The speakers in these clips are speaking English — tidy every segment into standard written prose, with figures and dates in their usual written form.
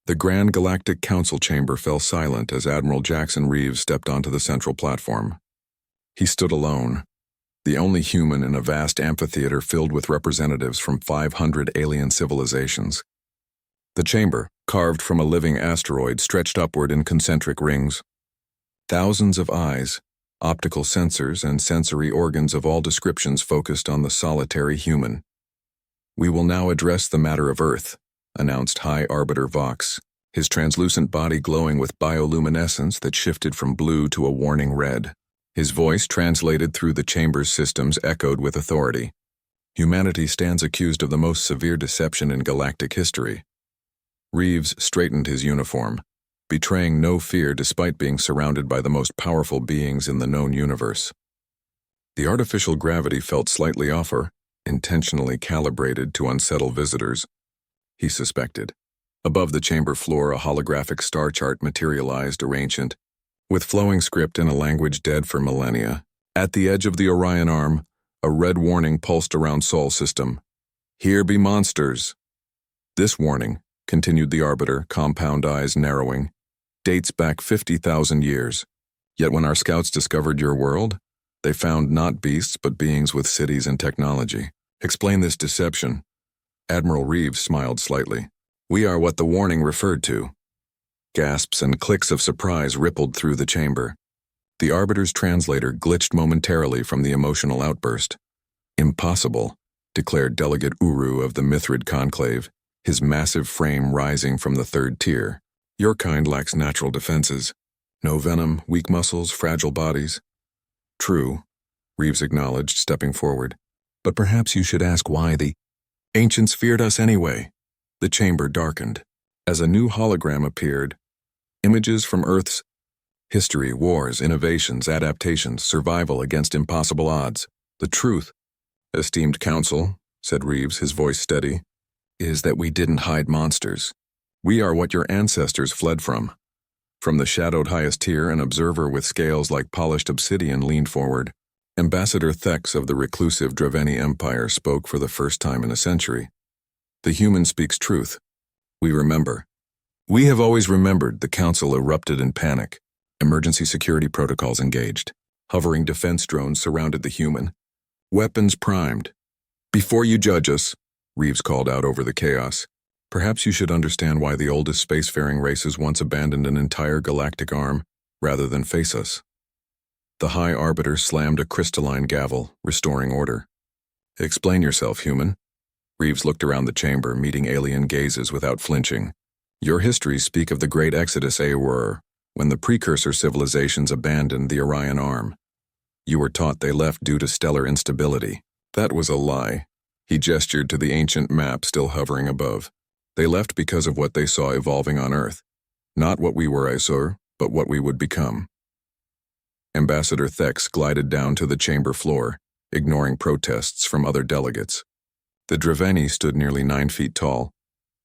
The Grand Galactic Council chamber fell silent as Admiral Jackson Reeves stepped onto the central platform. He stood alone, the only human in a vast amphitheater filled with representatives from 500 alien civilizations. The chamber, carved from a living asteroid, stretched upward in concentric rings. Thousands of eyes, optical sensors, and sensory organs of all descriptions focused on the solitary human. "We will now address the matter of Earth," announced High Arbiter Vox, his translucent body glowing with bioluminescence that shifted from blue to a warning red. His voice, translated through the chamber's systems, echoed with authority. "Humanity stands accused of the most severe deception in galactic history." Reeves straightened his uniform, betraying no fear despite being surrounded by the most powerful beings in the known universe. The artificial gravity felt slightly off, intentionally calibrated to unsettle visitors, he suspected. Above the chamber floor, a holographic star chart materialized, ancient, with flowing script in a language dead for millennia. At the edge of the Orion arm, a red warning pulsed around Sol system. "Here be monsters." This warning, continued the Arbiter, compound eyes narrowing, dates back 50,000 years. Yet when our scouts discovered your world, they found not beasts but beings with cities and technology. Explain this deception. Admiral Reeves smiled slightly. "We are what the warning referred to." Gasps and clicks of surprise rippled through the chamber. The Arbiter's translator glitched momentarily from the emotional outburst. "Impossible," declared Delegate Uru of the Mithrid Conclave, his massive frame rising from the third tier. "Your kind lacks natural defenses. No venom, weak muscles, fragile bodies." "True," Reeves acknowledged, stepping forward. "But perhaps you should ask why the ancients feared us anyway." The chamber darkened as a new hologram appeared. Images from Earth's history, wars, innovations, adaptations, survival against impossible odds. "The truth, esteemed council," said Reeves, his voice steady, "is that we didn't hide monsters. We are what your ancestors fled from." From the shadowed highest tier, an observer with scales like polished obsidian leaned forward. Ambassador Thex of the reclusive Draveni Empire spoke for the first time in a century. "The human speaks truth. We remember." "We have always remembered," the council erupted in panic. Emergency security protocols engaged. Hovering defense drones surrounded the human. Weapons primed. "Before you judge us," Reeves called out over the chaos, "perhaps you should understand why the oldest spacefaring races once abandoned an entire galactic arm rather than face us." The High Arbiter slammed a crystalline gavel, restoring order. "Explain yourself, human." Reeves looked around the chamber, meeting alien gazes without flinching. "Your histories speak of the Great Exodus War, when the precursor civilizations abandoned the Orion arm. You were taught they left due to stellar instability. That was a lie." He gestured to the ancient map still hovering above. "They left because of what they saw evolving on Earth. Not what we were, Isur, but what we would become." Ambassador Thex glided down to the chamber floor, ignoring protests from other delegates. The Draveni stood nearly 9 feet tall,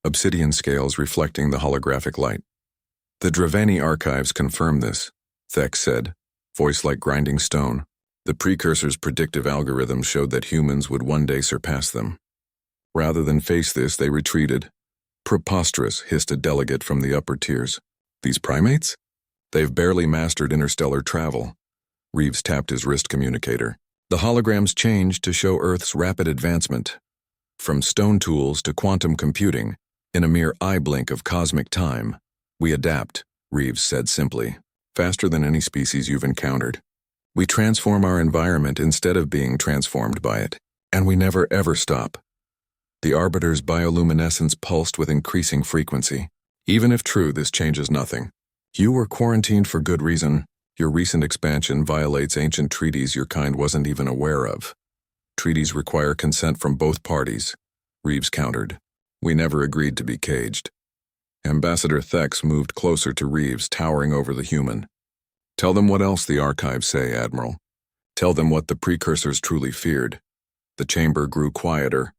obsidian scales reflecting the holographic light. "The Draveni archives confirm this," Thex said, voice like grinding stone. "The precursors' predictive algorithms showed that humans would one day surpass them. Rather than face this, they retreated." "Preposterous," hissed a delegate from the upper tiers. "These primates? They've barely mastered interstellar travel." Reeves tapped his wrist communicator. "The holograms changed to show Earth's rapid advancement. From stone tools to quantum computing, in a mere eye blink of cosmic time. We adapt," Reeves said simply, "faster than any species you've encountered. We transform our environment instead of being transformed by it, and we never ever stop." The Arbiter's bioluminescence pulsed with increasing frequency. "Even if true, this changes nothing. You were quarantined for good reason. Your recent expansion violates ancient treaties your kind wasn't even aware of. Treaties require consent from both parties," Reeves countered. "We never agreed to be caged." Ambassador Thex moved closer to Reeves, towering over the human. "Tell them what else the archives say, Admiral. Tell them what the precursors truly feared." The chamber grew quieter,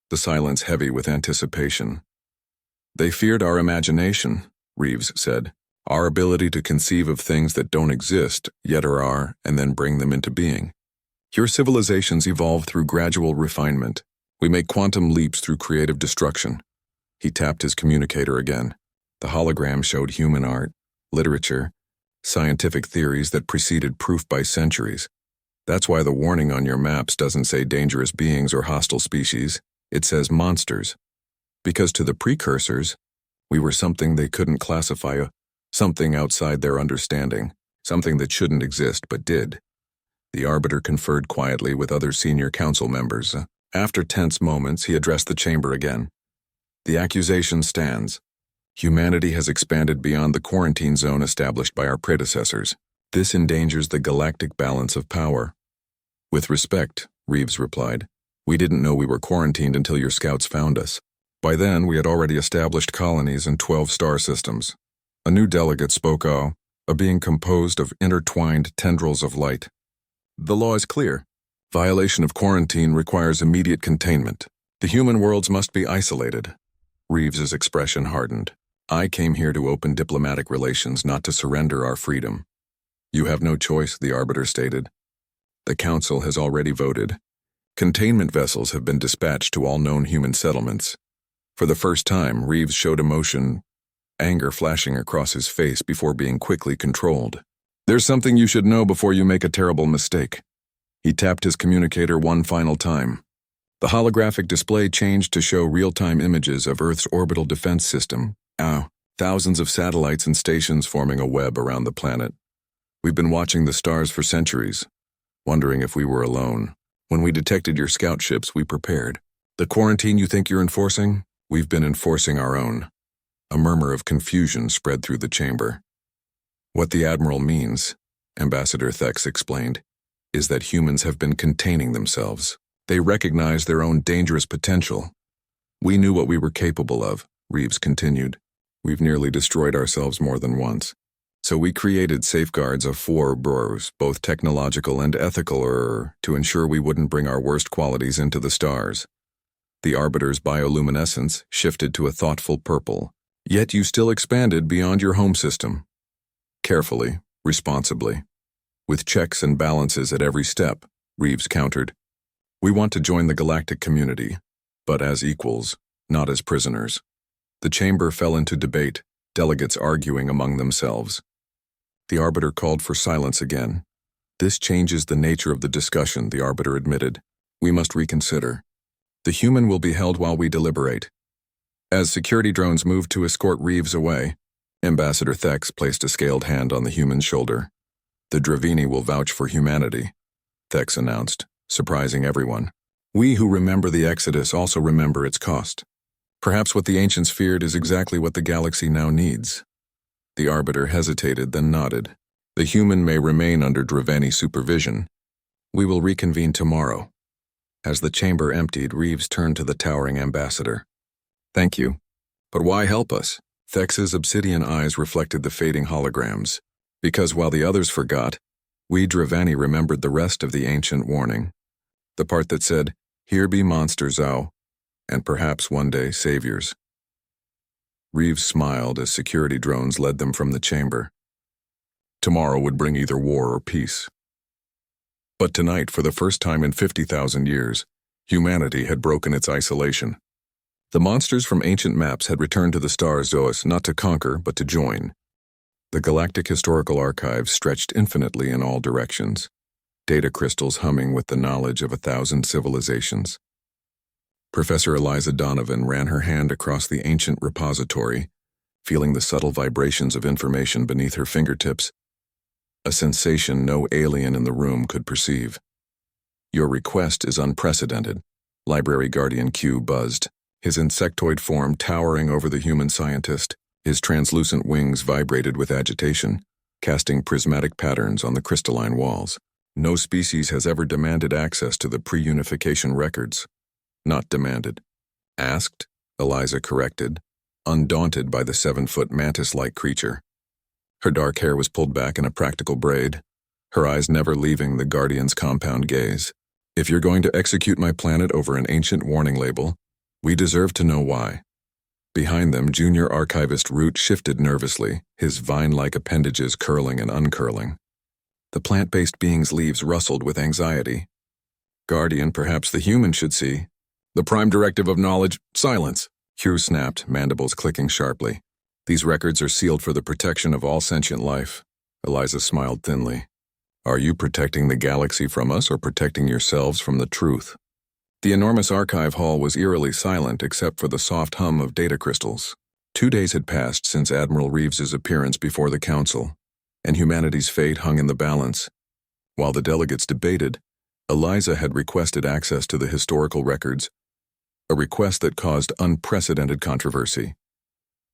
the silence heavy with anticipation. "They feared our imagination," Reeves said. "Our ability to conceive of things that don't exist, yet are, and then bring them into being. Your civilizations evolve through gradual refinement. We make quantum leaps through creative destruction." He tapped his communicator again. The hologram showed human art, literature, scientific theories that preceded proof by centuries. That's why the warning on your maps doesn't say dangerous beings or hostile species, it says monsters. Because to the precursors, we were something they couldn't classify, something outside their understanding, something that shouldn't exist but did. The Arbiter conferred quietly with other senior council members. After tense moments, he addressed the chamber again. The accusation stands. Humanity has expanded beyond the quarantine zone established by our predecessors. This endangers the galactic balance of power. With respect, Reeves replied, we didn't know we were quarantined until your scouts found us. By then, we had already established colonies in 12 star systems. A new delegate spoke a being composed of intertwined tendrils of light. The law is clear. Violation of quarantine requires immediate containment. The human worlds must be isolated. Reeves's expression hardened. I came here to open diplomatic relations, not to surrender our freedom. You have no choice, the Arbiter stated. The Council has already voted. Containment vessels have been dispatched to all known human settlements. For the first time, Reeves showed emotion, anger flashing across his face before being quickly controlled. There's something you should know before you make a terrible mistake. He tapped his communicator one final time. The holographic display changed to show real-time images of Earth's orbital defense system. Thousands of satellites and stations forming a web around the planet. We've been watching the stars for centuries, wondering if we were alone. When we detected your scout ships, we prepared. The quarantine you think you're enforcing? We've been enforcing our own. A murmur of confusion spread through the chamber. What the Admiral means, Ambassador Thex explained, is that humans have been containing themselves. They recognize their own dangerous potential. We knew what we were capable of, Reeves continued. We've nearly destroyed ourselves more than once. So we created safeguards of 4 burrs, both technological and ethical, to ensure we wouldn't bring our worst qualities into the stars. The Arbiter's bioluminescence shifted to a thoughtful purple. Yet you still expanded beyond your home system. Carefully, responsibly. With checks and balances at every step, Reeves countered. We want to join the galactic community, but as equals, not as prisoners. The chamber fell into debate, delegates arguing among themselves. The Arbiter called for silence again. This changes the nature of the discussion, the Arbiter admitted. We must reconsider. The human will be held while we deliberate. As security drones moved to escort Reeves away, Ambassador Thex placed a scaled hand on the human's shoulder. The Dravini will vouch for humanity, Thex announced, surprising everyone. We who remember the Exodus also remember its cost. Perhaps what the ancients feared is exactly what the galaxy now needs. The Arbiter hesitated, then nodded. The human may remain under Dravini supervision. We will reconvene tomorrow. As the chamber emptied, Reeves turned to the towering ambassador. Thank you. But why help us? Thex's obsidian eyes reflected the fading holograms. Because while the others forgot, we Dravani remembered the rest of the ancient warning. The part that said, here be monsters, and perhaps one day saviors. Reeves smiled as security drones led them from the chamber. Tomorrow would bring either war or peace. But tonight, for the first time in 50,000 years, humanity had broken its isolation. The monsters from ancient maps had returned to the star Zois not to conquer, but to join. The Galactic Historical Archives stretched infinitely in all directions, data crystals humming with the knowledge of 1,000 civilizations. Professor Eliza Donovan ran her hand across the ancient repository, feeling the subtle vibrations of information beneath her fingertips, a sensation no alien in the room could perceive. Your request is unprecedented, Library Guardian Q buzzed, his insectoid form towering over the human scientist. His translucent wings vibrated with agitation, casting prismatic patterns on the crystalline walls. No species has ever demanded access to the pre-unification records. Not demanded. Asked, Eliza corrected, undaunted by the 7-foot mantis-like creature. Her dark hair was pulled back in a practical braid, her eyes never leaving the Guardian's compound gaze. If you're going to execute my planet over an ancient warning label, we deserve to know why. Behind them, Junior Archivist Root shifted nervously, his vine-like appendages curling and uncurling. The plant-based being's leaves rustled with anxiety. Guardian, perhaps the human should see. The prime directive of knowledge, silence. Hugh snapped, mandibles clicking sharply. These records are sealed for the protection of all sentient life. Eliza smiled thinly. Are you protecting the galaxy from us or protecting yourselves from the truth? The enormous archive hall was eerily silent except for the soft hum of data crystals. 2 days had passed since Admiral Reeves's appearance before the Council, and humanity's fate hung in the balance. While the delegates debated, Eliza had requested access to the historical records, a request that caused unprecedented controversy.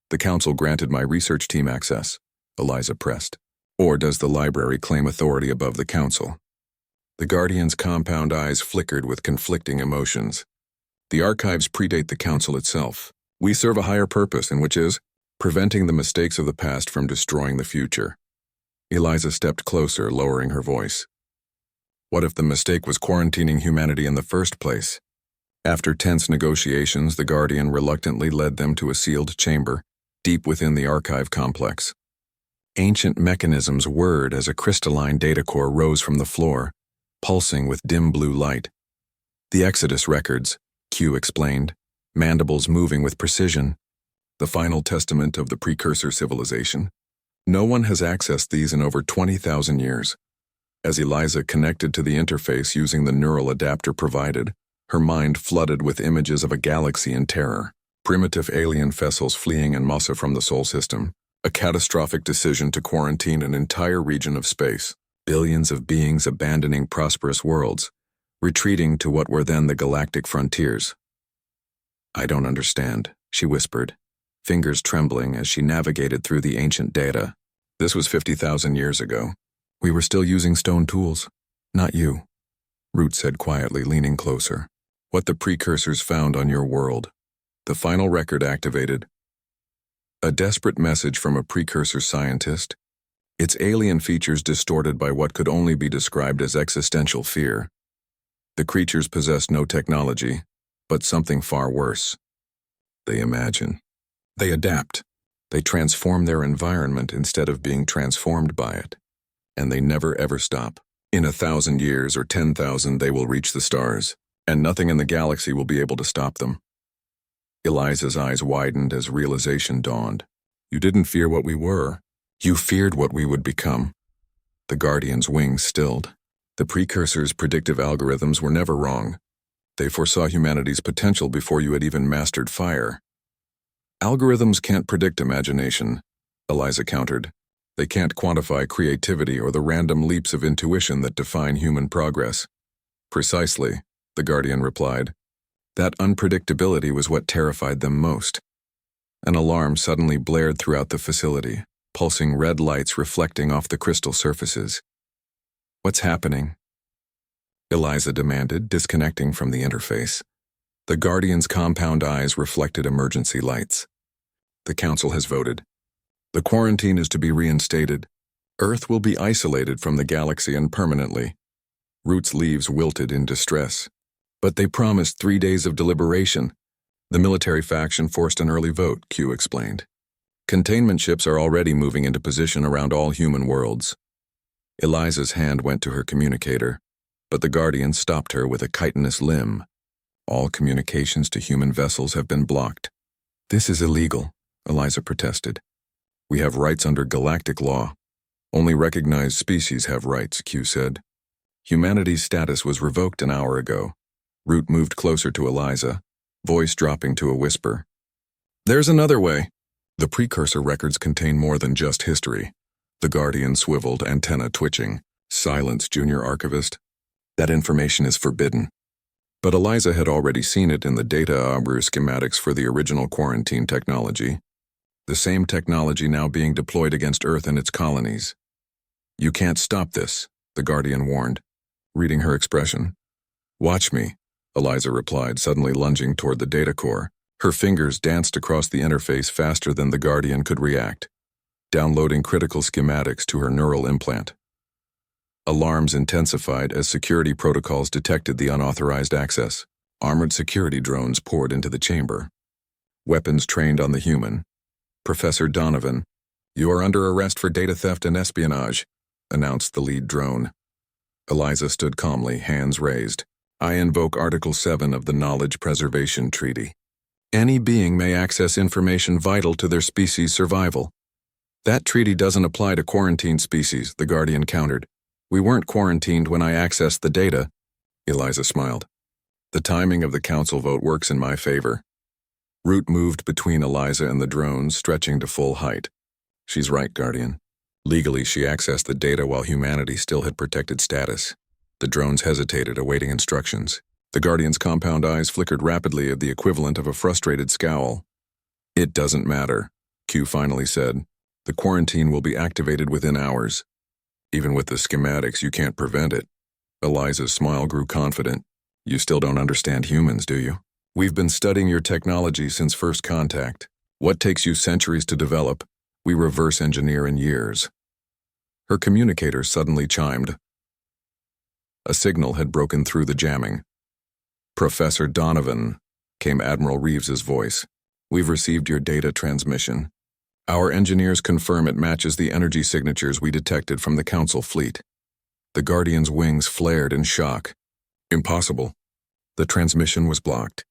The Council granted my research team access, Eliza pressed. Or does the library claim authority above the Council? The Guardian's compound eyes flickered with conflicting emotions. The archives predate the Council itself. We serve a higher purpose, and which is preventing the mistakes of the past from destroying the future. Eliza stepped closer, lowering her voice. What if the mistake was quarantining humanity in the first place? After tense negotiations, the Guardian reluctantly led them to a sealed chamber, deep within the archive complex. Ancient mechanisms whirred as a crystalline data core rose from the floor, pulsing with dim blue light. The Exodus records, Q explained, mandibles moving with precision. The final testament of the precursor civilization. No one has accessed these in over 20,000 years. As Eliza connected to the interface using the neural adapter provided, her mind flooded with images of a galaxy in terror, primitive alien vessels fleeing en masse from the Sol system, a catastrophic decision to quarantine an entire region of space, billions of beings abandoning prosperous worlds, retreating to what were then the galactic frontiers. I don't understand, she whispered, fingers trembling as she navigated through the ancient data. This was 50,000 years ago. We were still using stone tools. Not you, Root said quietly, leaning closer. What the precursors found on your world. The final record activated. A desperate message from a precursor scientist, its alien features distorted by what could only be described as existential fear. The creatures possessed no technology, but something far worse. They imagine. They adapt. They transform their environment instead of being transformed by it. And they never ever stop. In 1,000 years or 10,000 they will reach the stars, and nothing in the galaxy will be able to stop them. Eliza's eyes widened as realization dawned. You didn't fear what we were. You feared what we would become. The Guardian's wings stilled. The precursors' predictive algorithms were never wrong. They foresaw humanity's potential before you had even mastered fire. Algorithms can't predict imagination, Eliza countered. They can't quantify creativity or the random leaps of intuition that define human progress. Precisely, the Guardian replied. That unpredictability was what terrified them most. An alarm suddenly blared throughout the facility, pulsing red lights reflecting off the crystal surfaces. What's happening? Eliza demanded, disconnecting from the interface. The Guardian's compound eyes reflected emergency lights. The Council has voted. The quarantine is to be reinstated. Earth will be isolated from the galaxy and permanently. Root's leaves wilted in distress. But they promised 3 days of deliberation. The military faction forced an early vote, Q explained. Containment ships are already moving into position around all human worlds. Eliza's hand went to her communicator, but the Guardian stopped her with a chitinous limb. All communications to human vessels have been blocked. This is illegal, Eliza protested. We have rights under galactic law. Only recognized species have rights, Q said. Humanity's status was revoked an hour ago. Root moved closer to Eliza, voice dropping to a whisper. There's another way. The precursor records contain more than just history. The Guardian swiveled, antenna twitching. Silence, Junior Archivist. That information is forbidden. But Eliza had already seen it in the data arbor schematics for the original quarantine technology. The same technology now being deployed against Earth and its colonies. You can't stop this, the Guardian warned, reading her expression. Watch me, Eliza replied, suddenly lunging toward the data core. Her fingers danced across the interface faster than the Guardian could react, downloading critical schematics to her neural implant. Alarms intensified as security protocols detected the unauthorized access. Armored security drones poured into the chamber. Weapons trained on the human. Professor Donovan, you are under arrest for data theft and espionage, announced the lead drone. Eliza stood calmly, hands raised. I invoke Article 7 of the Knowledge Preservation Treaty. Any being may access information vital to their species' survival. That treaty doesn't apply to quarantined species, the Guardian countered. We weren't quarantined when I accessed the data. Eliza smiled. The timing of the council vote works in my favor. Root moved between Eliza and the drones, stretching to full height. She's right, Guardian. Legally, she accessed the data while humanity still had protected status. The drones hesitated, awaiting instructions. The Guardian's compound eyes flickered rapidly at the equivalent of a frustrated scowl. It doesn't matter, Q finally said. The quarantine will be activated within hours. Even with the schematics, you can't prevent it. Eliza's smile grew confident. You still don't understand humans, do you? We've been studying your technology since first contact. What takes you centuries to develop, we reverse engineer in years. Her communicator suddenly chimed. A signal had broken through the jamming. Professor Donovan, came Admiral Reeves's voice. We've received your data transmission. Our engineers confirm it matches the energy signatures we detected from the Council fleet. The Guardian's wings flared in shock. Impossible. The transmission was blocked.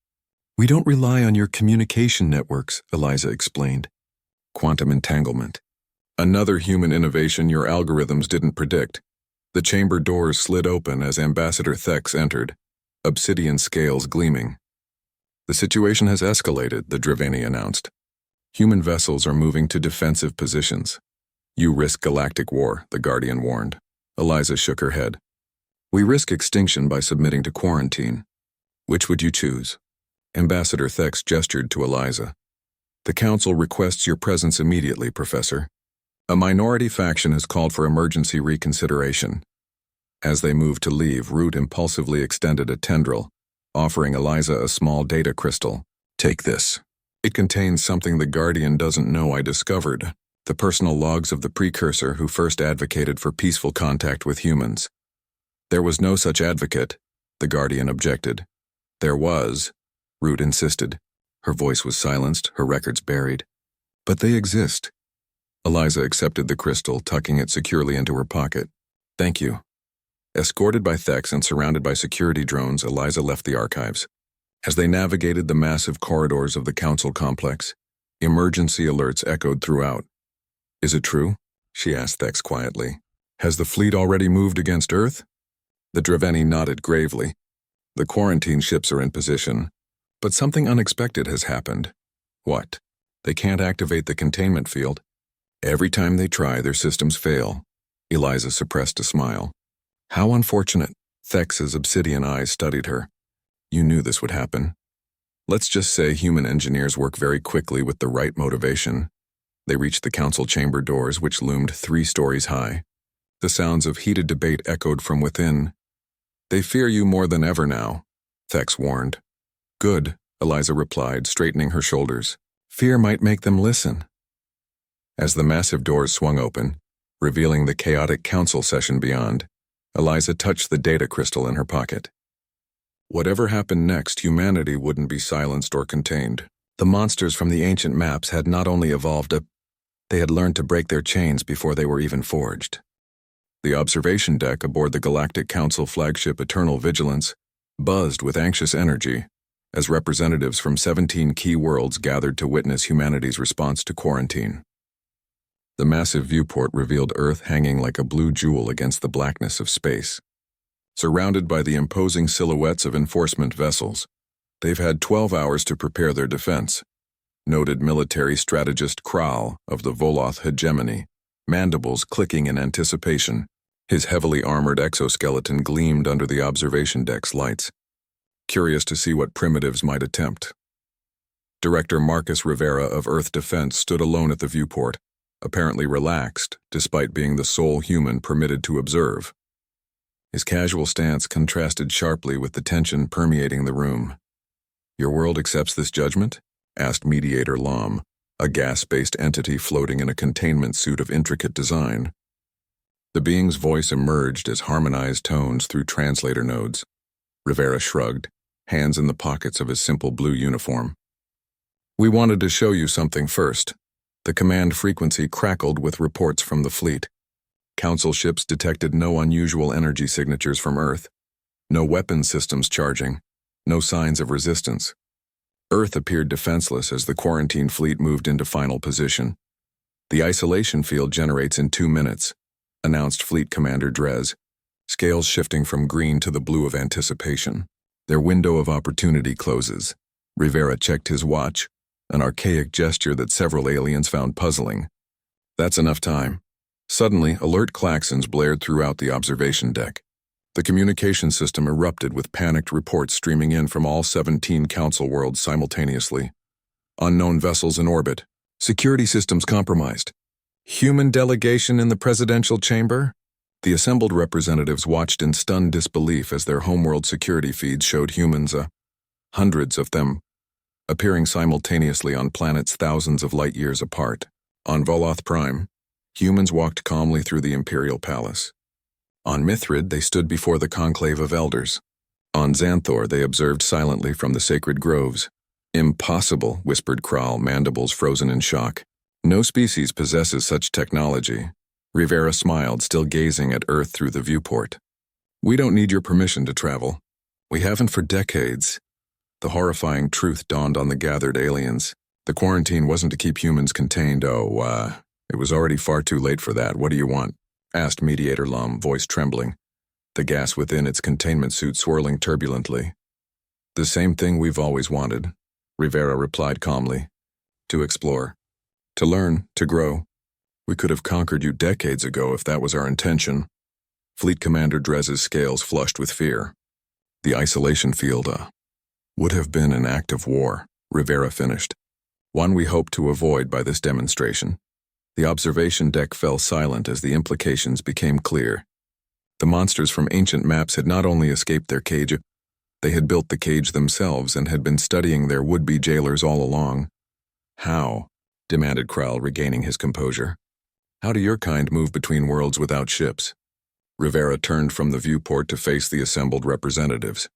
We don't rely on your communication networks, Eliza explained. Quantum entanglement. Another human innovation your algorithms didn't predict. The chamber doors slid open as Ambassador Thex entered, obsidian scales gleaming. The situation has escalated, the Draveni announced. Human vessels are moving to defensive positions. You risk galactic war, the Guardian warned. Eliza shook her head. We risk extinction by submitting to quarantine. Which would you choose? Ambassador Thex gestured to Eliza. The Council requests your presence immediately, Professor. A minority faction has called for emergency reconsideration. As they moved to leave, Root impulsively extended a tendril, offering Eliza a small data crystal. Take this. It contains something the Guardian doesn't know I discovered, the personal logs of the precursor who first advocated for peaceful contact with humans. There was no such advocate, the Guardian objected. There was, Root insisted. Her voice was silenced, her records buried. But they exist. Eliza accepted the crystal, tucking it securely into her pocket. Thank you. Escorted by Thex and surrounded by security drones, Eliza left the archives. As they navigated the massive corridors of the Council complex, emergency alerts echoed throughout. Is it true? She asked Thex quietly. Has the fleet already moved against Earth? The Draveni nodded gravely. The quarantine ships are in position, but something unexpected has happened. What? They can't activate the containment field. Every time they try, their systems fail. Eliza suppressed a smile. How unfortunate. Thex's obsidian eyes studied her. You knew this would happen. Let's just say human engineers work very quickly with the right motivation. They reached the Council chamber doors, which loomed 3 stories high. The sounds of heated debate echoed from within. They fear you more than ever now, Thex warned. Good, Eliza replied, straightening her shoulders. Fear might make them listen. As the massive doors swung open, revealing the chaotic council session beyond, Eliza touched the data crystal in her pocket. Whatever happened next, humanity wouldn't be silenced or contained. The monsters from the ancient maps had not only evolved they had learned to break their chains before they were even forged. The observation deck aboard the Galactic Council flagship Eternal Vigilance buzzed with anxious energy as representatives from 17 key worlds gathered to witness humanity's response to quarantine. The massive viewport revealed Earth hanging like a blue jewel against the blackness of space. Surrounded by the imposing silhouettes of enforcement vessels, they've had 12 hours to prepare their defense, noted military strategist Kral of the Voloth hegemony, mandibles clicking in anticipation. His heavily armored exoskeleton gleamed under the observation deck's lights, curious to see what primitives might attempt. Director Marcus Rivera of Earth Defense stood alone at the viewport, apparently relaxed despite being the sole human permitted to observe. His casual stance contrasted sharply with the tension permeating the room. Your world accepts this judgment? Asked Mediator Lom, a gas-based entity floating in a containment suit of intricate design. The being's voice emerged as harmonized tones through translator nodes. Rivera shrugged, hands in the pockets of his simple blue uniform. We wanted to show you something first. The command frequency crackled with reports from the fleet. Council ships detected no unusual energy signatures from Earth. No weapon systems charging. No signs of resistance. Earth appeared defenseless as the quarantine fleet moved into final position. "The isolation field generates in 2 minutes," announced Fleet Commander Drez, scales shifting from green to the blue of anticipation. "Their window of opportunity closes." Rivera checked his watch, an archaic gesture that several aliens found puzzling. "That's enough time." Suddenly, alert klaxons blared throughout the observation deck. The communication system erupted with panicked reports streaming in from all 17 Council worlds simultaneously. "Unknown vessels in orbit. Security systems compromised. Human delegation in the presidential chamber?" The assembled representatives watched in stunned disbelief as their homeworld security feeds showed humans, hundreds of them, appearing simultaneously on planets thousands of light years apart. On Voloth Prime, humans walked calmly through the Imperial Palace. On Mithrid, they stood before the conclave of elders. On Xanthor, they observed silently from the sacred groves. "Impossible," whispered Kral, mandibles frozen in shock. "No species possesses such technology." Rivera smiled, still gazing at Earth through the viewport. "We don't need your permission to travel. We haven't for decades." The horrifying truth dawned on the gathered aliens. The quarantine wasn't to keep humans contained. It was already far too late for that. "What do you want?" asked Mediator Lum, voice trembling, the gas within its containment suit swirling turbulently. "The same thing we've always wanted," Rivera replied calmly. "To explore. To learn. To grow. We could have conquered you decades ago if that was our intention." Fleet Commander Drez's scales flushed with fear. "The isolation field, would have been an act of war," Rivera finished. "One we hope to avoid by this demonstration." The observation deck fell silent as the implications became clear. The monsters from ancient maps had not only escaped their cage, they had built the cage themselves and had been studying their would-be jailers all along. "How?" demanded Kral, regaining his composure. "How do your kind move between worlds without ships?" Rivera turned from the viewport to face the assembled representatives.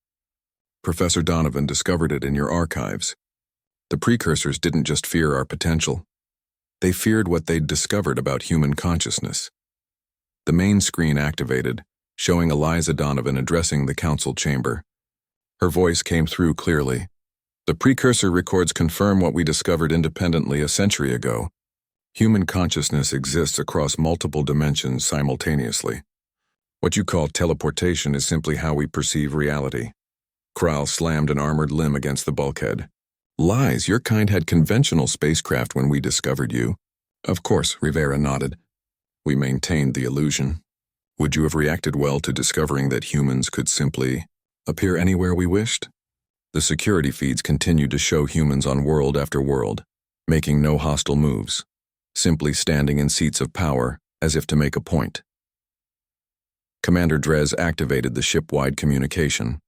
"Professor Donovan discovered it in your archives. The precursors didn't just fear our potential. They feared what they'd discovered about human consciousness." The main screen activated, showing Eliza Donovan addressing the council chamber. Her voice came through clearly. "The precursor records confirm what we discovered independently a century ago. Human consciousness exists across multiple dimensions simultaneously. What you call teleportation is simply how we perceive reality." Kral slammed an armored limb against the bulkhead. "Lies, your kind had conventional spacecraft when we discovered you." "Of course," Rivera nodded. "We maintained the illusion. Would you have reacted well to discovering that humans could simply appear anywhere we wished?" The security feeds continued to show humans on world after world, making no hostile moves, simply standing in seats of power as if to make a point. Commander Drez activated the ship-wide communication.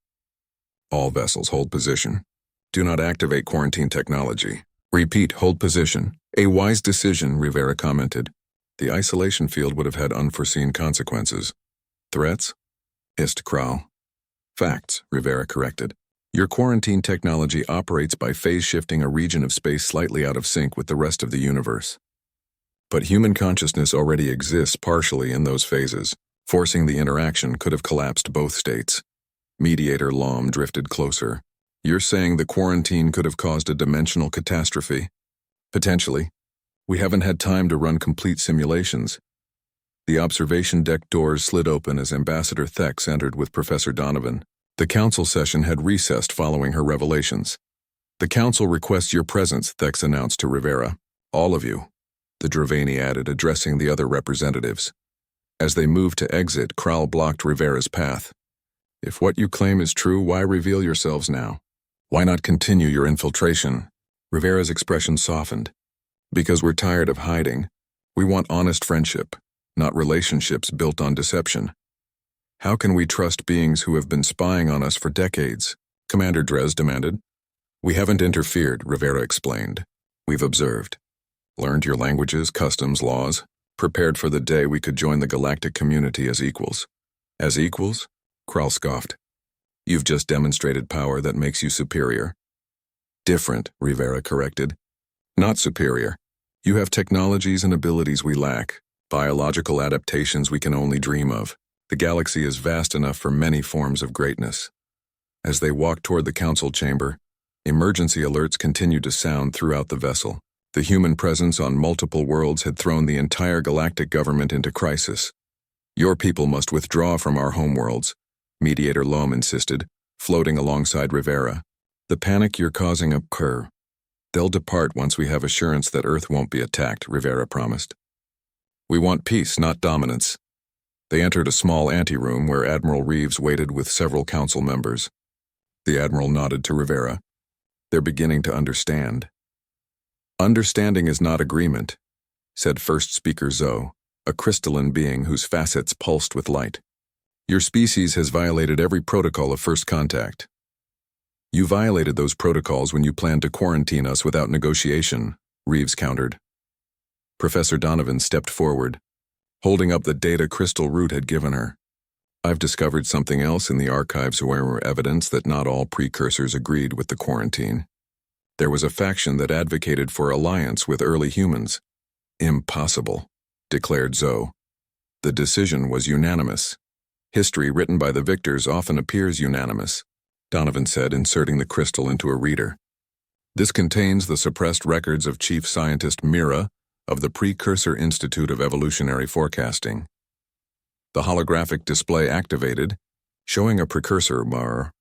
"All vessels hold position. Do not activate quarantine technology. Repeat, hold position." "A wise decision," Rivera commented. "The isolation field would have had unforeseen consequences." "Threats?" hissed Kral. "Facts," Rivera corrected. "Your quarantine technology operates by phase-shifting a region of space slightly out of sync with the rest of the universe. But human consciousness already exists partially in those phases. Forcing the interaction could have collapsed both states." Mediator Lom drifted closer. "You're saying the quarantine could have caused a dimensional catastrophe?" "Potentially. We haven't had time to run complete simulations." The observation deck doors slid open as Ambassador Thex entered with Professor Donovan. The council session had recessed following her revelations. "The council requests your presence," Thex announced to Rivera. "All of you," the Dravani added, addressing the other representatives. As they moved to exit, Kral blocked Rivera's path. "If what you claim is true, why reveal yourselves now? Why not continue your infiltration?" Rivera's expression softened. "Because we're tired of hiding. We want honest friendship, not relationships built on deception. How can we trust beings who have been spying on us for decades?" Commander Drez demanded. "We haven't interfered," Rivera explained. "We've observed. Learned your languages, customs, laws. Prepared for the day we could join the galactic community as equals." "As equals?" Kral scoffed. "You've just demonstrated power that makes you superior." "Different," Rivera corrected. "Not superior. You have technologies and abilities we lack, biological adaptations we can only dream of. The galaxy is vast enough for many forms of greatness." As they walked toward the council chamber, Emergency alerts continued to sound throughout the vessel. The human presence on multiple worlds had thrown the entire galactic government into crisis. "Your people must withdraw from our homeworlds," Mediator Loam insisted, floating alongside Rivera. "The panic you're causing occur. They'll depart once we have assurance that Earth won't be attacked," Rivera promised. "We want peace, not dominance." They entered a small anteroom where Admiral Reeves waited with several council members. The Admiral nodded to Rivera. "They're beginning to understand." "Understanding is not agreement," said First Speaker Zoe, a crystalline being whose facets pulsed with light. "Your species has violated every protocol of first contact. You violated those protocols when you planned to quarantine us without negotiation," Reeves countered. Professor Donovan stepped forward, holding up the data Crystal Root had given her. "I've discovered something else in the archives where evidence that not all precursors agreed with the quarantine. There was a faction that advocated for alliance with early humans." "Impossible," declared Zoe. "The decision was unanimous. History written by the victors often appears unanimous," Donovan said, inserting the crystal into a reader. "This contains the suppressed records of Chief Scientist Mira of the Precursor Institute of Evolutionary Forecasting. The holographic display activated, showing a precursor bar,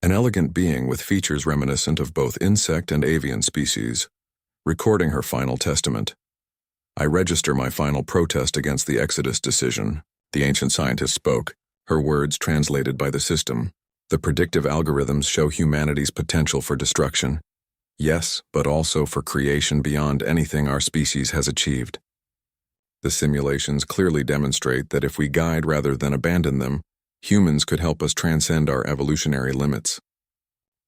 an elegant being with features reminiscent of both insect and avian species, recording her final testament. I register my final protest against the Exodus decision," the ancient scientist spoke, her words translated by the system. "The predictive algorithms show humanity's potential for destruction. Yes, but also for creation beyond anything our species has achieved. The simulations clearly demonstrate that if we guide rather than abandon them, humans could help us transcend our evolutionary limits.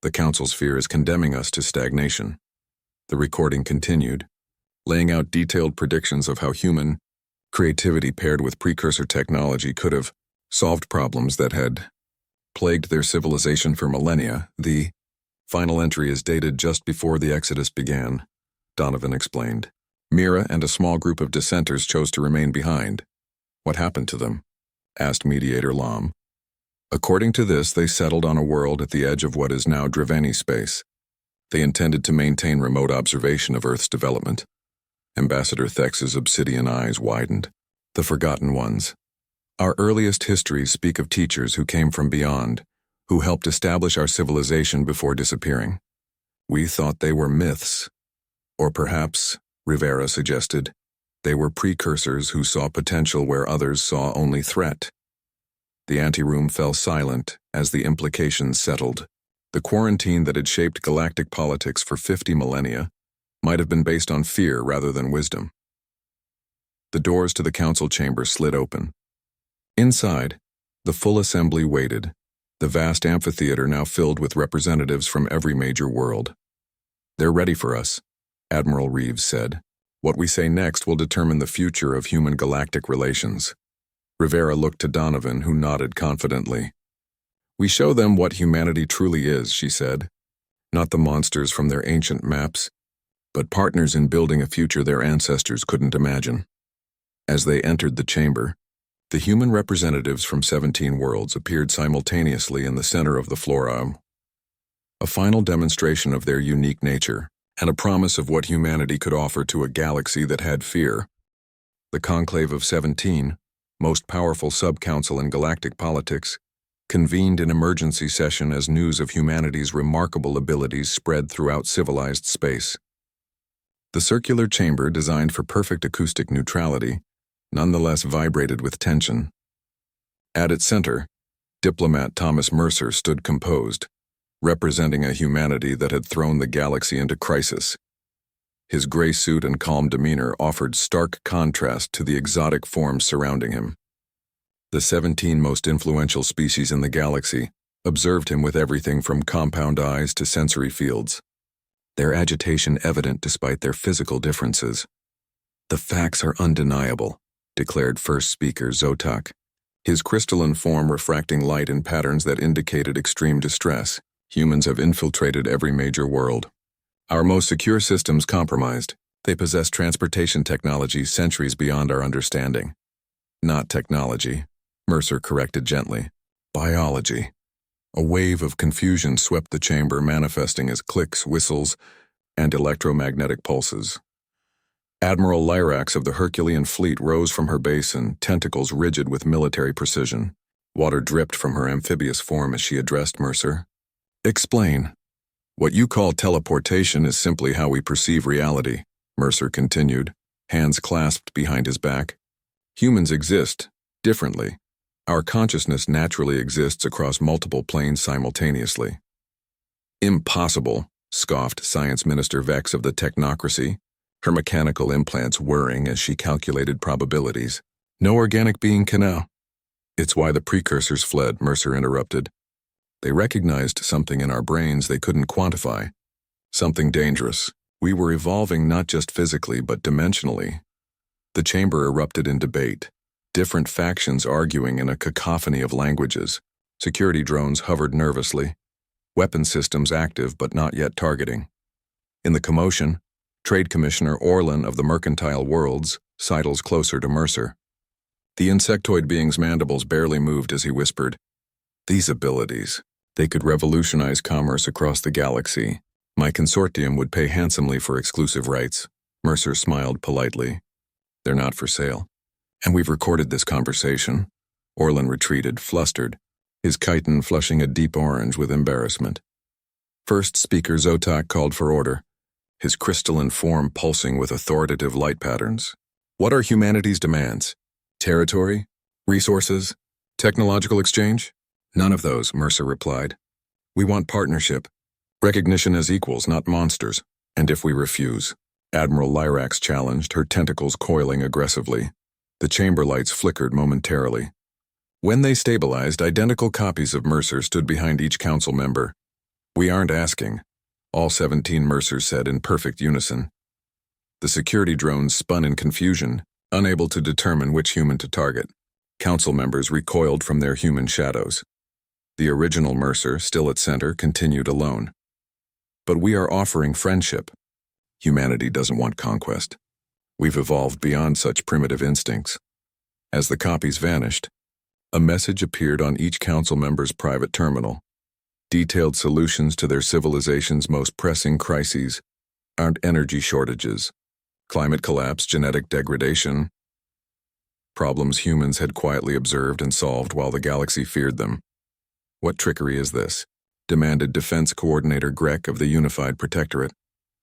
The Council's fear is condemning us to stagnation." The recording continued, laying out detailed predictions of how human creativity paired with precursor technology could have solved problems that had plagued their civilization for millennia. "The final entry is dated just before the Exodus began," Donovan explained. "Mira and a small group of dissenters chose to remain behind." "What happened to them?" asked Mediator Loam. "According to this, they settled on a world at the edge of what is now Draveni space. They intended to maintain remote observation of Earth's development." Ambassador Thex's obsidian eyes widened. "The forgotten ones. Our earliest histories speak of teachers who came from beyond, who helped establish our civilization before disappearing. We thought they were myths. Or perhaps," Rivera suggested, "they were precursors who saw potential where others saw only threat." The anteroom fell silent as the implications settled. The quarantine that had shaped galactic politics for 50 millennia might have been based on fear rather than wisdom. The doors to the council chamber slid open. Inside, the full assembly waited, the vast amphitheater now filled with representatives from every major world. "They're ready for us," Admiral Reeves said. "What we say next will determine the future of human-galactic relations." Rivera looked to Donovan, who nodded confidently. "We show them what humanity truly is," she said. "Not the monsters from their ancient maps, but partners in building a future their ancestors couldn't imagine." As they entered the chamber, the human representatives from 17 worlds appeared simultaneously in the center of the flora, a final demonstration of their unique nature, and a promise of what humanity could offer to a galaxy that had fear. The Conclave of 17, most powerful sub-council in galactic politics, convened an emergency session as news of humanity's remarkable abilities spread throughout civilized space. The circular chamber, designed for perfect acoustic neutrality, nonetheless vibrated with tension. At its center, diplomat Thomas Mercer stood composed, representing a humanity that had thrown the galaxy into crisis. His gray suit and calm demeanor offered stark contrast to the exotic forms surrounding him. The 17 most influential species in the galaxy observed him with everything from compound eyes to sensory fields, their agitation evident despite their physical differences. "The facts are undeniable," declared First Speaker Zotak, his crystalline form refracting light in patterns that indicated extreme distress. "Humans have infiltrated every major world. Our most secure systems compromised. They possess transportation technology centuries beyond our understanding." "Not technology," Mercer corrected gently. "Biology. A wave of confusion swept the chamber, manifesting as clicks, whistles, and electromagnetic pulses. Admiral Lyrax of the Herculean fleet rose from her basin, tentacles rigid with military precision. Water dripped from her amphibious form as she addressed Mercer. "Explain. What you call teleportation is simply how we perceive reality," Mercer continued, hands clasped behind his back. "Humans exist differently. Our consciousness naturally exists across multiple planes simultaneously." "Impossible," scoffed Science Minister Vex of the Technocracy, her mechanical implants whirring as she calculated probabilities. "No organic being can know." "It's why the precursors fled," Mercer interrupted. "They recognized something in our brains they couldn't quantify. Something dangerous. We were evolving not just physically but dimensionally." The chamber erupted in debate, different factions arguing in a cacophony of languages. Security drones hovered nervously, weapon systems active but not yet targeting. In the commotion, Trade Commissioner Orlan of the Mercantile Worlds sidles closer to Mercer. The insectoid being's mandibles barely moved as he whispered, "These abilities, they could revolutionize commerce across the galaxy. My consortium would pay handsomely for exclusive rights." Mercer smiled politely. "They're not for sale. And we've recorded this conversation." Orlan retreated, flustered, his chitin flushing a deep orange with embarrassment. First Speaker Zotac called for order, his crystalline form pulsing with authoritative light patterns. "What are humanity's demands? Territory? Resources? Technological exchange?" "None of those," Mercer replied. "We want partnership. Recognition as equals, not monsters. And if we refuse?" Admiral Lyrax challenged, her tentacles coiling aggressively. The chamber lights flickered momentarily. When they stabilized, identical copies of Mercer stood behind each council member. "We aren't asking," all 17 Mercers said in perfect unison. The security drones spun in confusion, unable to determine which human to target. Council members recoiled from their human shadows. The original Mercer, still at center, continued alone. "But we are offering friendship. Humanity doesn't want conquest. We've evolved beyond such primitive instincts." As the copies vanished, a message appeared on each council member's private terminal. Detailed solutions to their civilization's most pressing crises aren't energy shortages, climate collapse, genetic degradation, problems humans had quietly observed and solved while the galaxy feared them. "What trickery is this?" demanded Defense Coordinator Grek of the Unified Protectorate,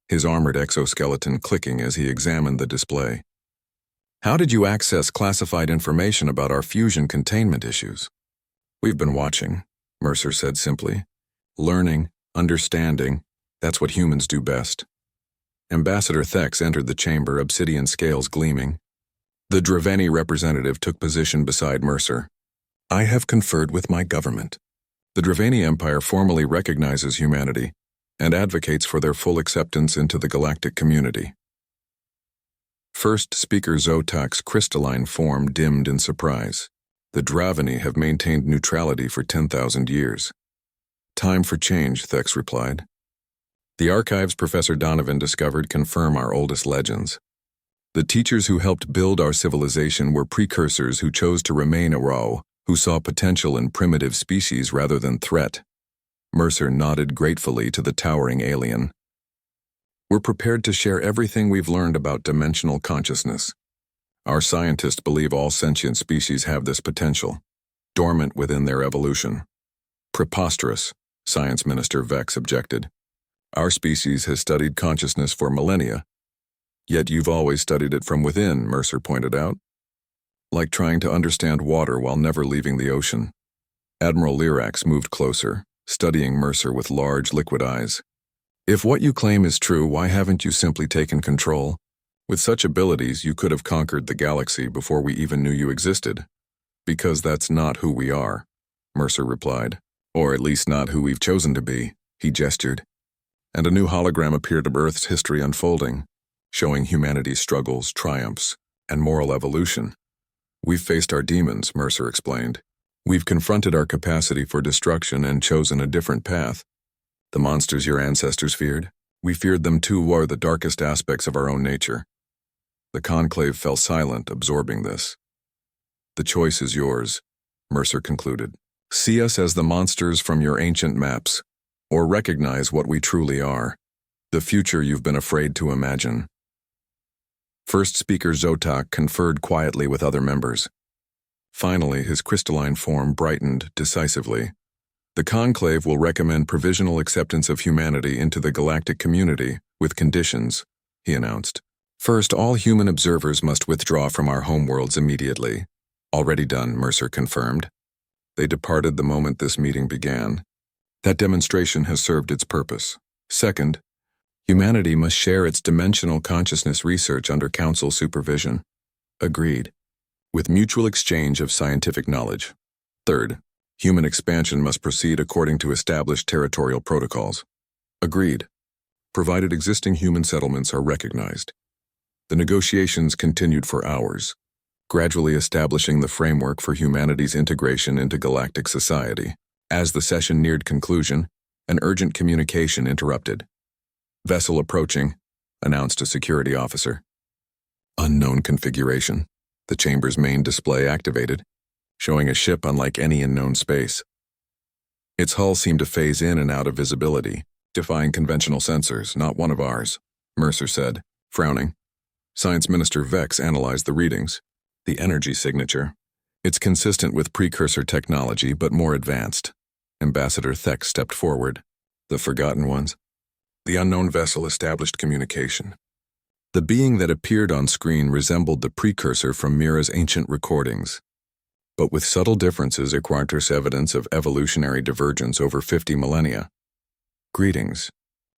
his armored exoskeleton clicking as he examined the display. "How did you access classified information about our fusion containment issues?" "We've been watching," Mercer said simply. "Learning, understanding, that's what humans do best." Ambassador Thex entered the chamber, obsidian scales gleaming. The Draveni representative took position beside Mercer. "I have conferred with my government. The Draveni Empire formally recognizes humanity and advocates for their full acceptance into the galactic community." First Speaker Zotac's crystalline form dimmed in surprise. "The Draveni have maintained neutrality for 10,000 years. Time for change," Thex replied. "The archives Professor Donovan discovered confirm our oldest legends. The teachers who helped build our civilization were precursors who chose to remain Aro, who saw potential in primitive species rather than threat." Mercer nodded gratefully to the towering alien. "We're prepared to share everything we've learned about dimensional consciousness. Our scientists believe all sentient species have this potential, dormant within their evolution." "Preposterous," Science Minister Vex objected. "Our species has studied consciousness for millennia. Yet you've always studied it from within," Mercer pointed out. "Like trying to understand water while never leaving the ocean." Admiral Lyrax moved closer, studying Mercer with large liquid eyes. "If what you claim is true, why haven't you simply taken control? With such abilities, you could have conquered the galaxy before we even knew you existed." "Because that's not who we are," Mercer replied. "Or at least not who we've chosen to be," he gestured. And a new hologram appeared of Earth's history unfolding, showing humanity's struggles, triumphs, and moral evolution. "We've faced our demons," Mercer explained. "We've confronted our capacity for destruction and chosen a different path. The monsters your ancestors feared, we feared them too, or the darkest aspects of our own nature." The conclave fell silent, absorbing this. "The choice is yours," Mercer concluded. See us as the monsters from your ancient maps, or recognize what we truly are, the future you've been afraid to imagine. First speaker Zotok conferred quietly with other members. Finally, his crystalline form brightened decisively. The conclave will recommend provisional acceptance of humanity into the galactic community, with conditions, he announced. First, all human observers must withdraw from our homeworlds immediately. Already done, Mercer confirmed. They departed the moment this meeting began. That demonstration has served its purpose. Second, humanity must share its dimensional consciousness research under Council supervision. Agreed. With mutual exchange of scientific knowledge. Third, human expansion must proceed according to established territorial protocols. Agreed. Provided existing human settlements are recognized. The negotiations continued for hours, gradually establishing the framework for humanity's integration into galactic society. As the session neared conclusion, an urgent communication interrupted. Vessel approaching, announced a security officer. Unknown configuration. The chamber's main display activated, showing a ship unlike any in known space. Its hull seemed to phase in and out of visibility, defying conventional sensors, not one of ours, Mercer said, frowning. Science Minister Vex analyzed the readings. The energy signature. It's consistent with precursor technology, but more advanced. Ambassador Thex stepped forward. The Forgotten Ones. The unknown vessel established communication. The being that appeared on screen resembled the precursor from Mira's ancient recordings, but with subtle differences acquires evidence of evolutionary divergence over 50 millennia. Greetings.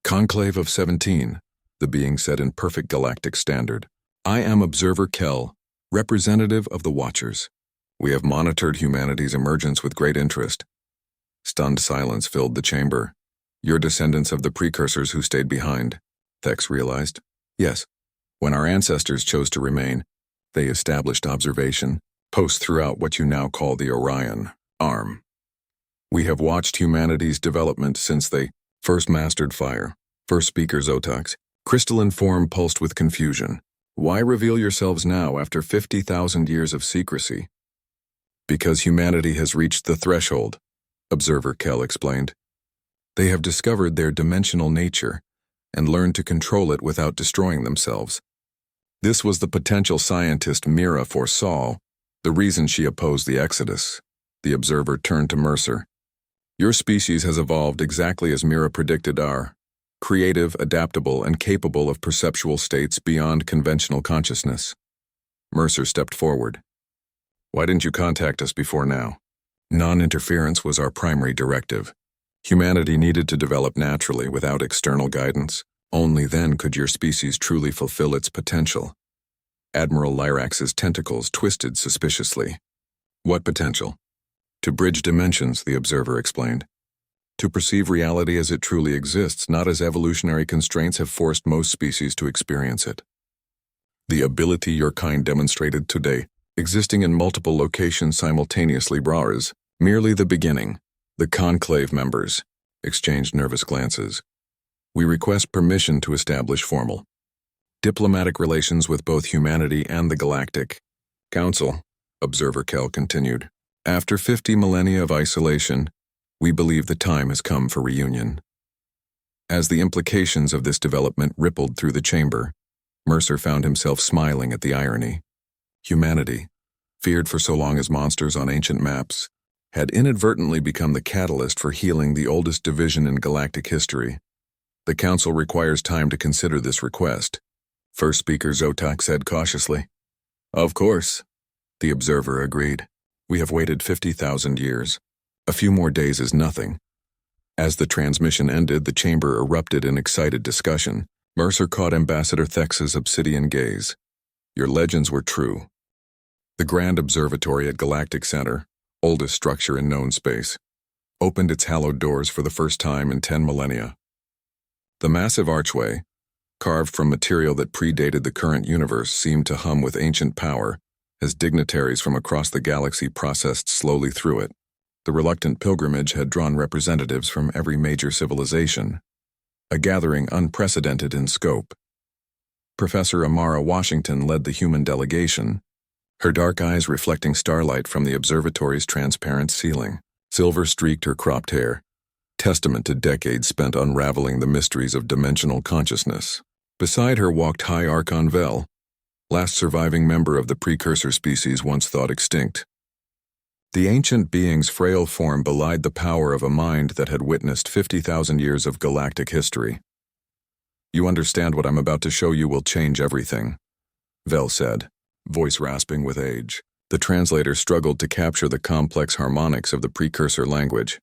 Conclave of 17, the being said in perfect galactic standard. I am Observer Kell, representative of the Watchers. We have monitored humanity's emergence with great interest. Stunned silence filled the chamber. You're descendants of the precursors who stayed behind, Thex realized. Yes. When our ancestors chose to remain, they established observation, posts throughout what you now call the Orion Arm. We have watched humanity's development since they first mastered fire. First speaker Zotox. Crystalline form pulsed with confusion. Why reveal yourselves now after 50,000 years of secrecy? Because humanity has reached the threshold, Observer Kell explained. They have discovered their dimensional nature and learned to control it without destroying themselves. This was the potential scientist Mira foresaw, the reason she opposed the Exodus. The observer turned to Mercer. Your species has evolved exactly as Mira predicted are, creative, adaptable, and capable of perceptual states beyond conventional consciousness. Mercer stepped forward. Why didn't you contact us before now? Non-interference was our primary directive. Humanity needed to develop naturally without external guidance. Only then could your species truly fulfill its potential. Admiral Lyrax's tentacles twisted suspiciously. What potential? To bridge dimensions, the observer explained. To perceive reality as it truly exists, not as evolutionary constraints have forced most species to experience it. The ability your kind demonstrated today, existing in multiple locations simultaneously, is merely the beginning. The conclave members exchanged nervous glances. We request permission to establish formal diplomatic relations with both humanity and the Galactic Council, Observer Kell continued. After 50 millennia of isolation, we believe the time has come for reunion. As the implications of this development rippled through the chamber, Mercer found himself smiling at the irony. Humanity, feared for so long as monsters on ancient maps, had inadvertently become the catalyst for healing the oldest division in galactic history. The Council requires time to consider this request, First Speaker Zotok said cautiously. Of course, the observer agreed. We have waited 50,000 years. A few more days is nothing. As the transmission ended, the chamber erupted in excited discussion. Mercer caught Ambassador Thex's obsidian gaze. Your legends were true. The Grand Observatory at Galactic Center, oldest structure in known space, opened its hallowed doors for the first time in 10 millennia. The massive archway, carved from material that predated the current universe, seemed to hum with ancient power as dignitaries from across the galaxy processed slowly through it. The reluctant pilgrimage had drawn representatives from every major civilization, a gathering unprecedented in scope. Professor Amara Washington led the human delegation, her dark eyes reflecting starlight from the observatory's transparent ceiling. Silver streaked her cropped hair, testament to decades spent unraveling the mysteries of dimensional consciousness. Beside her walked High Archon Vel, last surviving member of the precursor species once thought extinct. The ancient being's frail form belied the power of a mind that had witnessed 50,000 years of galactic history. "You understand what I'm about to show you will change everything," Vel said, voice rasping with age. The translator struggled to capture the complex harmonics of the precursor language.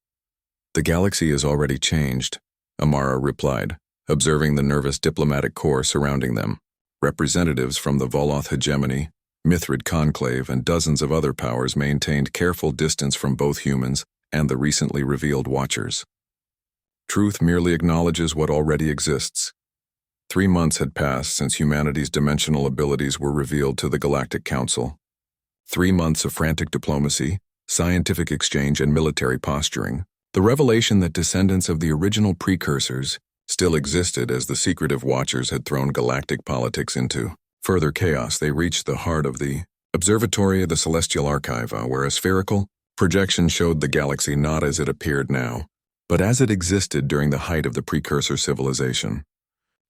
"The galaxy is already changed," Amara replied, observing the nervous diplomatic corps surrounding them. Representatives from the Voloth hegemony, Mithrid conclave, and dozens of other powers maintained careful distance from both humans and the recently revealed Watchers. Truth merely acknowledges what already exists. 3 months had passed since humanity's dimensional abilities were revealed to the Galactic Council. 3 months of frantic diplomacy, scientific exchange, and military posturing. The revelation that descendants of the original precursors still existed as the secretive Watchers had thrown galactic politics into further chaos. They reached the heart of the observatory of the Celestial Archive, where a spherical projection showed the galaxy not as it appeared now, but as it existed during the height of the precursor civilization.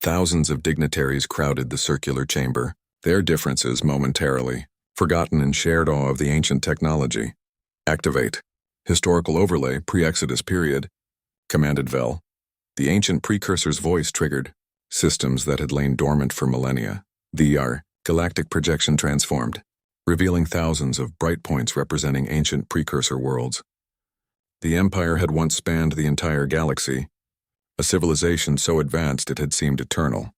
Thousands of dignitaries crowded the circular chamber, their differences momentarily forgotten in shared awe of the ancient technology. "Activate. Historical overlay, pre-Exodus period," commanded Vel. The ancient precursor's voice triggered systems that had lain dormant for millennia. The galactic projection transformed, revealing thousands of bright points representing ancient precursor worlds. The Empire had once spanned the entire galaxy, a civilization so advanced it had seemed eternal.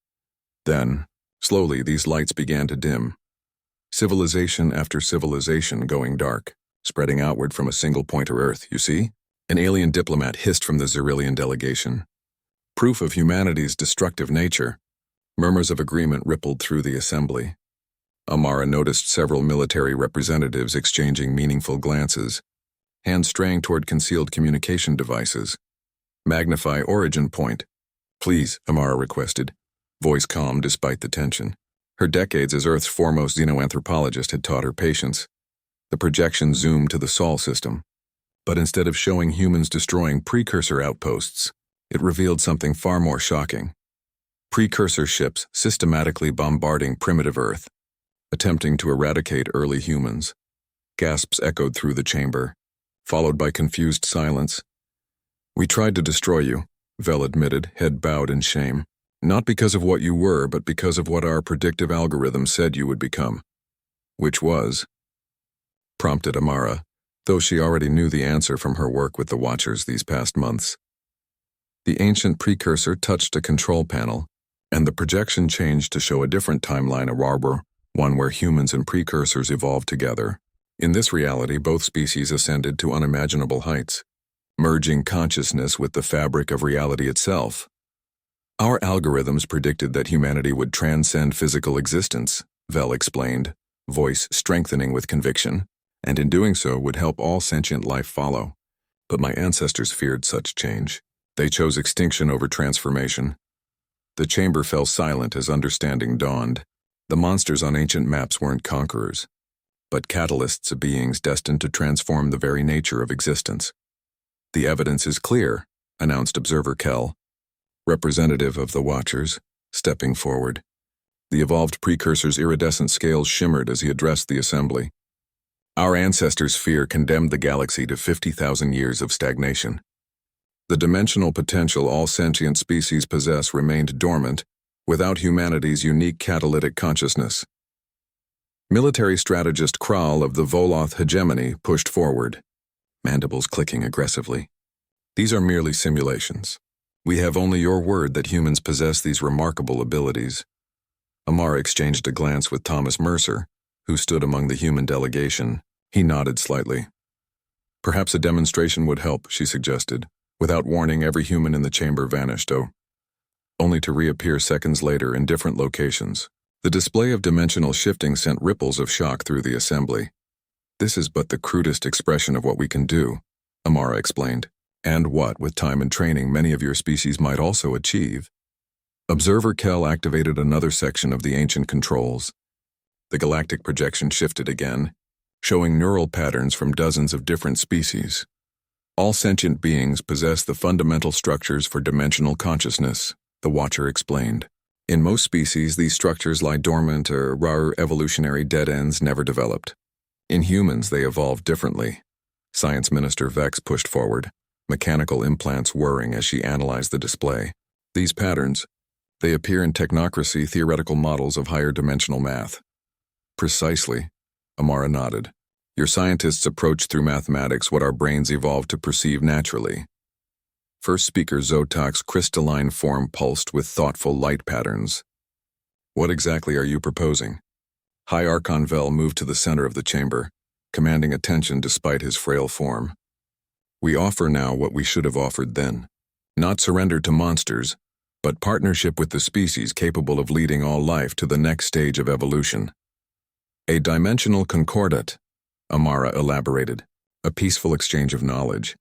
Then, slowly, these lights began to dim. Civilization after civilization going dark, spreading outward from a single point of Earth, "You see?" An alien diplomat hissed from the Xerillian delegation. "Proof of humanity's destructive nature." Murmurs of agreement rippled through the assembly. Amara noticed several military representatives exchanging meaningful glances, hands straying toward concealed communication devices. "Magnify origin point." "Please," Amara requested, voice calm despite the tension. Her decades as Earth's foremost xenoanthropologist had taught her patience. The projection zoomed to the Sol system, but instead of showing humans destroying precursor outposts, it revealed something far more shocking. Precursor ships systematically bombarding primitive Earth, attempting to eradicate early humans. Gasps echoed through the chamber, followed by confused silence. "We tried to destroy you," Vel admitted, head bowed in shame. "Not because of what you were, but because of what our predictive algorithm said you would become." "Which was?" prompted Amara, though she already knew the answer from her work with the Watchers these past months. The ancient precursor touched a control panel, and the projection changed to show a different timeline, a rarer one where humans and precursors evolved together. In this reality, both species ascended to unimaginable heights, merging consciousness with the fabric of reality itself. "Our algorithms predicted that humanity would transcend physical existence," Vel explained, voice strengthening with conviction, "and in doing so would help all sentient life follow. But my ancestors feared such change. They chose extinction over transformation." The chamber fell silent as understanding dawned. The monsters on ancient maps weren't conquerors, but catalysts of beings destined to transform the very nature of existence. "The evidence is clear," announced Observer Kell, representative of the Watchers, stepping forward. The evolved precursor's iridescent scales shimmered as he addressed the assembly. "Our ancestors' fear condemned the galaxy to 50,000 years of stagnation. The dimensional potential all sentient species possess remained dormant without humanity's unique catalytic consciousness." Military strategist Kral of the Voloth hegemony pushed forward, mandibles clicking aggressively. "These are merely simulations. We have only your word that humans possess these remarkable abilities." Amara exchanged a glance with Thomas Mercer, who stood among the human delegation. He nodded slightly. "Perhaps a demonstration would help," she suggested. Without warning, every human in the chamber vanished, only to reappear seconds later in different locations. The display of dimensional shifting sent ripples of shock through the assembly. "This is but the crudest expression of what we can do," Amara explained, "and what, with time and training, many of your species might also achieve." Observer Kell activated another section of the ancient controls. The galactic projection shifted again, showing neural patterns from dozens of different species. All sentient beings possess the fundamental structures for dimensional consciousness, the Watcher explained. In most species, these structures lie dormant or rare evolutionary dead ends never developed. In humans, they evolve differently. Science Minister Vex pushed forward, mechanical implants whirring as she analyzed the display. These patterns, they appear in technocracy theoretical models of higher dimensional math. Precisely, Amara nodded. Your scientists approach through mathematics what our brains evolved to perceive naturally. First speaker Zotok's crystalline form pulsed with thoughtful light patterns. What exactly are you proposing? High Archon Vel moved to the center of the chamber, commanding attention despite his frail form. We offer now what we should have offered then. Not surrender to monsters, but partnership with the species capable of leading all life to the next stage of evolution. A dimensional concordat, Amara elaborated, a peaceful exchange of knowledge.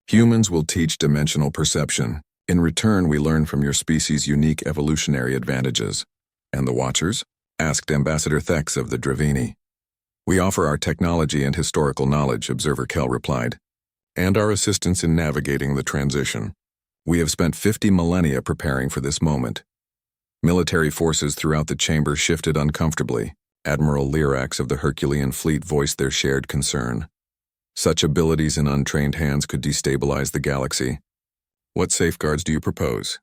Humans will teach dimensional perception. In return, we learn from your species' unique evolutionary advantages. And the Watchers? Asked Ambassador Thex of the Dravini. We offer our technology and historical knowledge, Observer Kel replied, and our assistance in navigating the transition. We have spent 50 millennia preparing for this moment. Military forces throughout the chamber shifted uncomfortably. Admiral Lyrax of the Herculean fleet voiced their shared concern. Such abilities in untrained hands could destabilize the galaxy. What safeguards do you propose?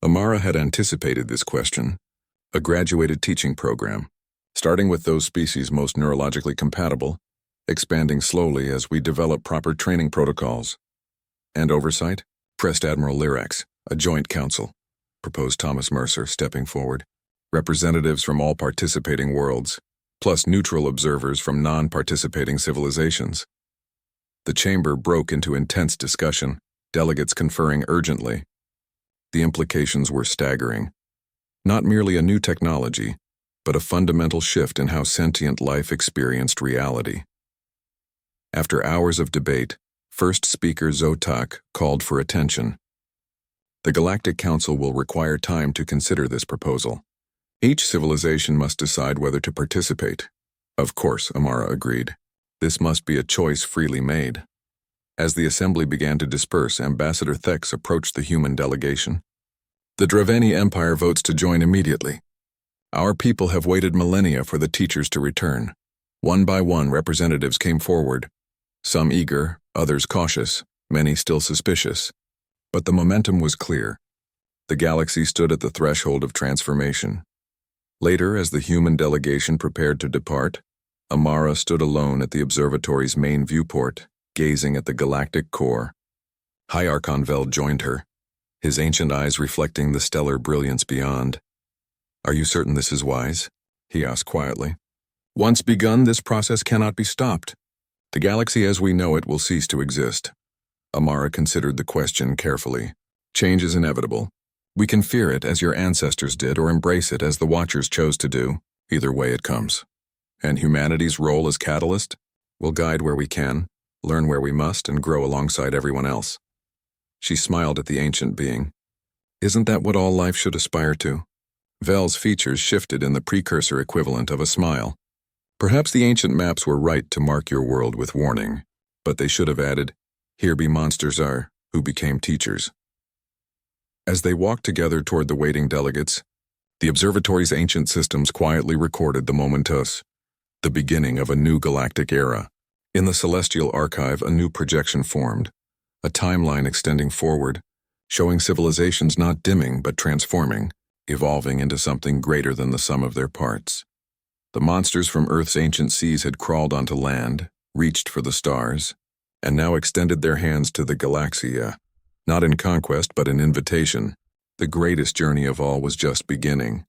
Amara had anticipated this question. A graduated teaching program, starting with those species most neurologically compatible, expanding slowly as we develop proper training protocols. And oversight? Pressed Admiral Lyrax, a joint council, proposed Thomas Mercer, stepping forward. Representatives from all participating worlds, plus neutral observers from non-participating civilizations. The chamber broke into intense discussion, delegates conferring urgently. The implications were staggering. Not merely a new technology, but a fundamental shift in how sentient life experienced reality. After hours of debate, first speaker Zotok called for attention. The Galactic Council will require time to consider this proposal. Each civilization must decide whether to participate. Of course, Amara agreed. This must be a choice freely made. As the assembly began to disperse, Ambassador Thex approached the human delegation. The Draveni Empire votes to join immediately. Our people have waited millennia for the teachers to return. One by one, representatives came forward. Some eager, others cautious, many still suspicious. But the momentum was clear. The galaxy stood at the threshold of transformation. Later, as the human delegation prepared to depart, Amara stood alone at the observatory's main viewport, gazing at the galactic core. High Archon Vel joined her, his ancient eyes reflecting the stellar brilliance beyond. Are you certain this is wise? He asked quietly. Once begun, this process cannot be stopped. The galaxy as we know it will cease to exist. Amara considered the question carefully. Change is inevitable. We can fear it as your ancestors did or embrace it as the Watchers chose to do. Either way it comes. And humanity's role as catalyst? We'll guide where we can, learn where we must, and grow alongside everyone else. She smiled at the ancient being. Isn't that what all life should aspire to? Vel's features shifted in the precursor equivalent of a smile. Perhaps the ancient maps were right to mark your world with warning, but they should have added, here be monsters are, who became teachers. As they walked together toward the waiting delegates, the observatory's ancient systems quietly recorded the momentos, the beginning of a new galactic era. In the celestial archive, a new projection formed, a timeline extending forward, showing civilizations not dimming but transforming, evolving into something greater than the sum of their parts. The monsters from Earth's ancient seas had crawled onto land, reached for the stars, and now extended their hands to the Galaxia. Not in conquest, but in invitation. The greatest journey of all was just beginning.